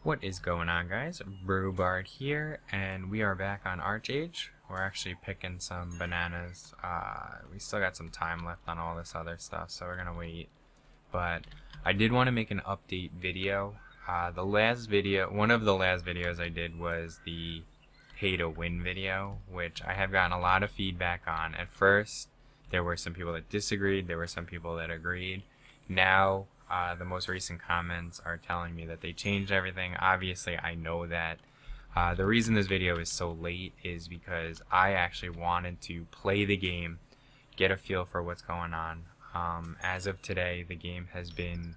What is going on, guys? Brewbard here, and we are back on ArcheAge. We're actually picking some bananas. We still got some time left on all this other stuff, so we're gonna wait. But I did want to make an update video. One of the last videos I did was the pay-to-win video, which I have gotten a lot of feedback on. At first, there were some people that disagreed, there were some people that agreed. Now, the most recent comments are telling me that they changed everything. Obviously, I know that. The reason this video is so late is because I actually wanted to play the game, get a feel for what's going on. As of today, the game has been,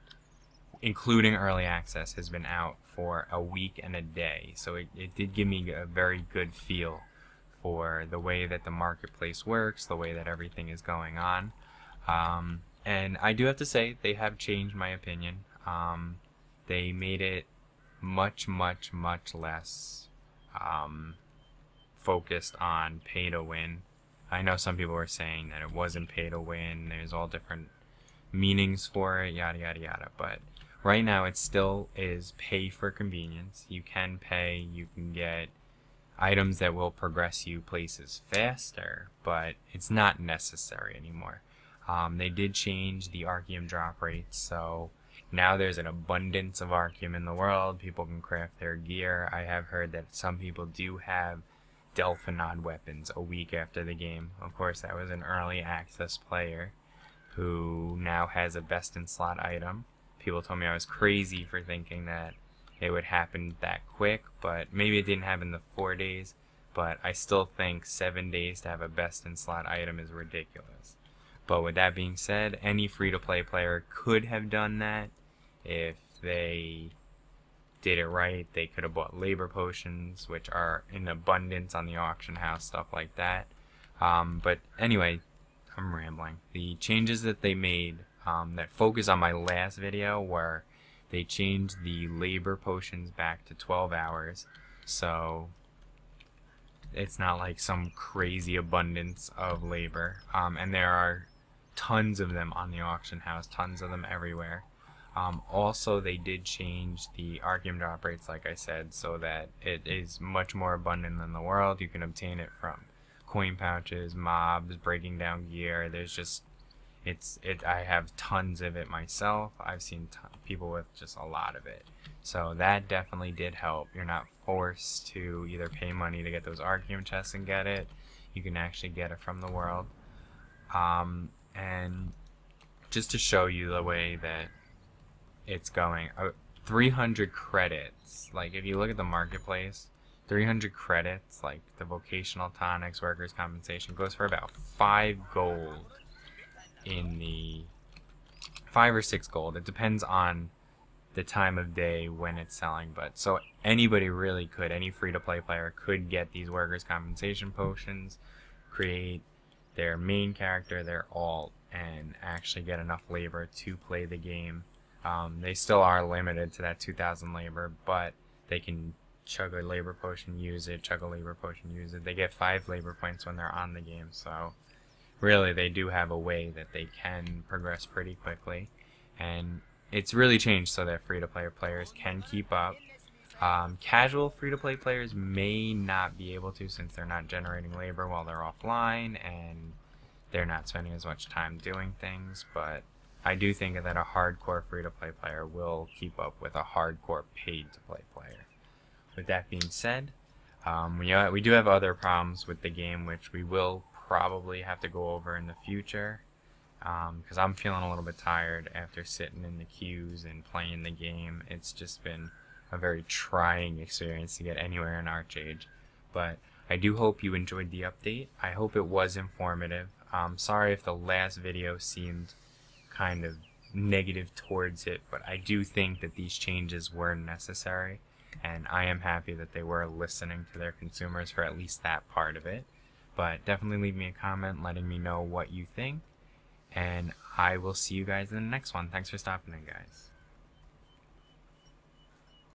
including early access, has been out for a week and a day. So it did give me a very good feel for the way that the marketplace works, the way that everything is going on. And I do have to say, they have changed my opinion. They made it much less focused on pay to win. I know some people were saying that it wasn't pay to win. There's all different meanings for it, yada yada yada. But right now it still is pay for convenience. You can pay, you can get items that will progress you places faster, but it's not necessary anymore. They did change the Archeum drop rates, so now there's an abundance of Archeum in the world. People can craft their gear. I have heard that some people do have Delphinod weapons a week after the game. Of course, that was an early access player who now has a best in slot item. People told me I was crazy for thinking that it would happen that quick, but maybe it didn't happen the 4 days, but I still think 7 days to have a best in slot item is ridiculous. But with that being said, any free-to-play player could have done that. If they did it right, they could have bought labor potions, which are in abundance on the auction house, stuff like that. But anyway, I'm rambling. The changes that they made that focus on my last video were they changed the labor potions back to 12 hours. So it's not like some crazy abundance of labor. And there are tons of them on the auction house, tons of them everywhere. Also, they did change the Archeum drop rates, like I said, so that it is much more abundant than the world. You can obtain it from coin pouches, mobs, breaking down gear. There's just, I have tons of it myself. I've seen people with just a lot of it. So that definitely did help. You're not forced to either pay money to get those Archeum chests and get it. You can actually get it from the world. And just to show you the way that it's going, 300 credits, like if you look at the marketplace, 300 credits, like the vocational tonics, workers' compensation, goes for about 5 gold in the 5 or 6 gold. It depends on the time of day when it's selling, but so anybody really could, any free-to-play player could get these workers' compensation potions, create their main character, their alt, and actually get enough labor to play the game. They still are limited to that 2,000 labor, but they can chug a labor potion, use it, chug a labor potion, use it. They get 5 labor points when they're on the game, so really they do have a way that they can progress pretty quickly. And it's really changed so that free-to-play players can keep up. Casual free-to-play players may not be able to, since they're not generating labor while they're offline and they're not spending as much time doing things, but I do think that a hardcore free-to-play player will keep up with a hardcore paid-to-play player. With that being said, we do have other problems with the game, which we will probably have to go over in the future, because I'm feeling a little bit tired after sitting in the queues and playing the game. It's just been a very trying experience to get anywhere in ArcheAge. But I do hope you enjoyed the update. I hope it was informative. Sorry if the last video seemed kind of negative towards it, but I do think that these changes were necessary, and I am happy that they were listening to their consumers for at least that part of it. But definitely leave me a comment letting me know what you think, and I will see you guys in the next one. Thanks for stopping in, guys.